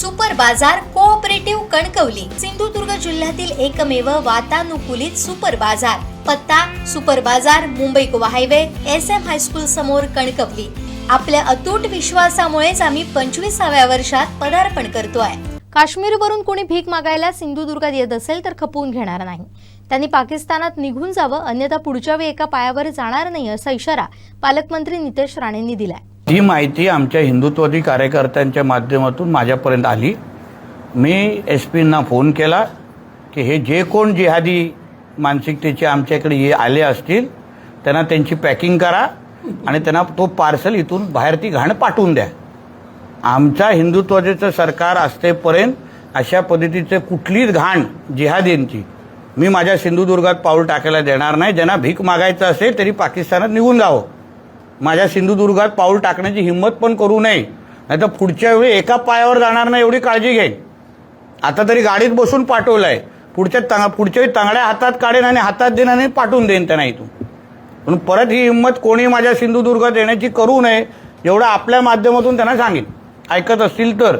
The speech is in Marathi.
सुपर बाजार कोऑपरेटिव्ह कणकवली सिंधुदुर्ग जिल्ह्यातील एकमेव वातानुकूलित सुपर बाजार। पत्ता सुपर बाजार Mumbai Goa highway SM high school समोर कणकवली। आपल्या अतूट विश्वासामुळेच आम्ही 25व्या वर्षात पदार्पण करतोय। काश्मीरवरून कोणी भीक मागायला सिंधुदुर्गात येत असेल तर खपवून घेणार नाही। त्यांनी पाकिस्तानात निघून जावं, अन्यथा पुढच्या वेळी एका पायावर जाणार नाही असा इशारा पालकमंत्री नितेश राणेंनी दिलाय। ही माहिती आमच्या हिंदुत्ववादी कार्यकर्त्यांच्या माध्यमातून माझ्यापर्यंत आली। मी SP-ना फोन केला की हे जे कोण जिहादी मानसिकतेचे आमच्याकडे आले असतील त्यांना त्यांची पॅकिंग करा आणि त्यांना तो पार्सल इथून बाहेर ती घाण पाठवून द्या। आमच्या हिंदुत्वाचं सरकार असतेपर्यंत अशा पद्धतीचे कुठलीच घाण जिहादींची मी माझ्या सिंधुदुर्गात पाऊल टाकायला देणार नाही। ज्यांना भीक मागायचं असेल तरी पाकिस्तानात निघून जावं, माझ्या सिंधुदुर्गात पाऊल टाकण्याची हिंमत पण करू नये, नाही तर पुढच्या वेळी एका पायावर जाणार नाही एवढी काळजी घेईन। आता तरी गाडीत बसून पाठवलंय, पुढच्या वेळी तांगड्या हातात काढेन आणि हातात देईन आणि पाठवून देईन त्यांना इथून। पण परत ही हिंमत कोणी माझ्या सिंधुदुर्गात येण्याची करू नये एवढं आपल्या माध्यमातून त्यांना सांगेन, ऐकत असतील तर।